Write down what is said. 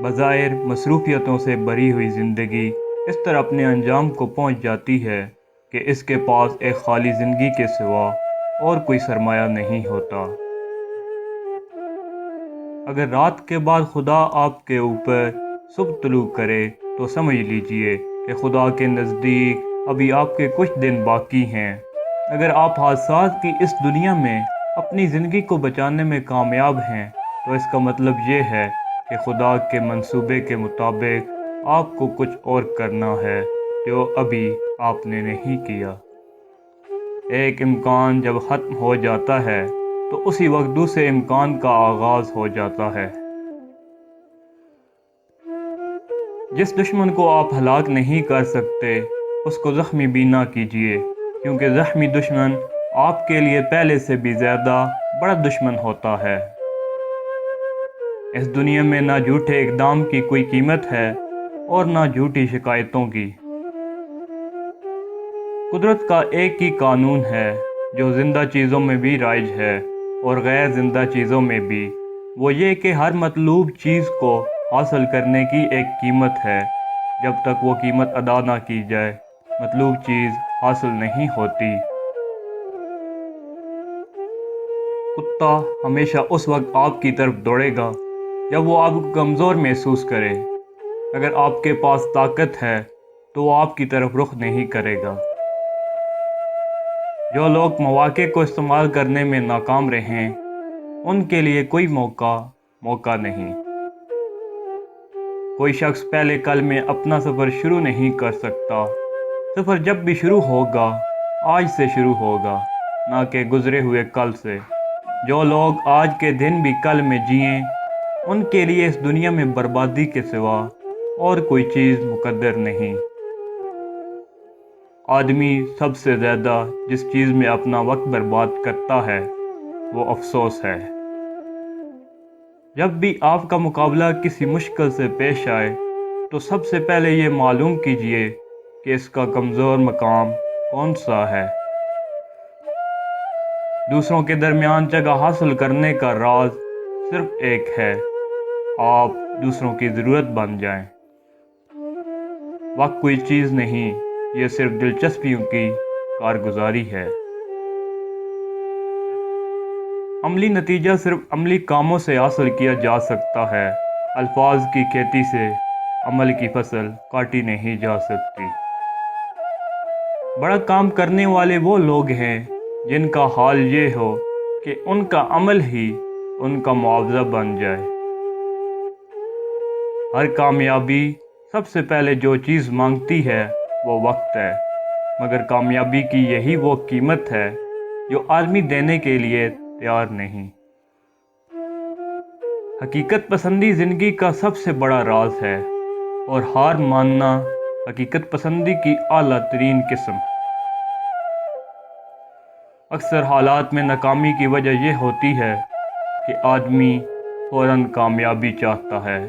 بظاہر مصروفیتوں سے بھری ہوئی زندگی اس طرح اپنے انجام کو پہنچ جاتی ہے کہ اس کے پاس ایک خالی زندگی کے سوا اور کوئی سرمایہ نہیں ہوتا۔ اگر رات کے بعد خدا آپ کے اوپر صبح طلوع کرے تو سمجھ لیجئے کہ خدا کے نزدیک ابھی آپ کے کچھ دن باقی ہیں۔ اگر آپ حادثات کی اس دنیا میں اپنی زندگی کو بچانے میں کامیاب ہیں تو اس کا مطلب یہ ہے کہ خدا کے منصوبے کے مطابق آپ کو کچھ اور کرنا ہے جو ابھی آپ نے نہیں کیا۔ ایک امکان جب ختم ہو جاتا ہے تو اسی وقت دوسرے امکان کا آغاز ہو جاتا ہے۔ جس دشمن کو آپ ہلاک نہیں کر سکتے اس کو زخمی بھی نہ کیجیے، کیونکہ زخمی دشمن آپ کے لیے پہلے سے بھی زیادہ بڑا دشمن ہوتا ہے۔ اس دنیا میں نہ جھوٹے اقدام کی کوئی قیمت ہے اور نہ جھوٹی شکایتوں کی۔ قدرت کا ایک ہی قانون ہے جو زندہ چیزوں میں بھی رائج ہے اور غیر زندہ چیزوں میں بھی، وہ یہ کہ ہر مطلوب چیز کو حاصل کرنے کی ایک قیمت ہے۔ جب تک وہ قیمت ادا نہ کی جائے مطلوب چیز حاصل نہیں ہوتی۔ کتا ہمیشہ اس وقت آپ کی طرف دوڑے گا جب وہ آپ کو کمزور محسوس کرے۔ اگر آپ کے پاس طاقت ہے تو وہ آپ کی طرف رخ نہیں کرے گا۔ جو لوگ مواقع کو استعمال کرنے میں ناکام رہیں ان کے لیے کوئی موقع نہیں۔ کوئی شخص پہلے کل میں اپنا سفر شروع نہیں کر سکتا۔ سفر جب بھی شروع ہوگا آج سے شروع ہوگا، نہ کہ گزرے ہوئے کل سے۔ جو لوگ آج کے دن بھی کل میں جئیں ان کے لیے اس دنیا میں بربادی کے سوا اور کوئی چیز مقدر نہیں۔ آدمی سب سے زیادہ جس چیز میں اپنا وقت برباد کرتا ہے وہ افسوس ہے۔ جب بھی آپ کا مقابلہ کسی مشکل سے پیش آئے تو سب سے پہلے یہ معلوم کیجئے کہ اس کا کمزور مقام کون سا ہے۔ دوسروں کے درمیان جگہ حاصل کرنے کا راز صرف ایک ہے، آپ دوسروں کی ضرورت بن جائیں۔ وقت کوئی چیز نہیں، یہ صرف دلچسپیوں کی کارگزاری ہے۔ عملی نتیجہ صرف عملی کاموں سے حاصل کیا جا سکتا ہے۔ الفاظ کی کھیتی سے عمل کی فصل کاٹی نہیں جا سکتی۔ بڑا کام کرنے والے وہ لوگ ہیں جن کا حال یہ ہو کہ ان کا عمل ہی ان کا معاوضہ بن جائے۔ ہر کامیابی سب سے پہلے جو چیز مانگتی ہے وہ وقت ہے، مگر کامیابی کی یہی وہ قیمت ہے جو آدمی دینے کے لیے تیار نہیں۔ حقیقت پسندی زندگی کا سب سے بڑا راز ہے اور ہار ماننا حقیقت پسندی کی اعلیٰ ترین قسم۔ اکثر حالات میں ناکامی کی وجہ یہ ہوتی ہے کہ آدمی فوراً کامیابی چاہتا ہے۔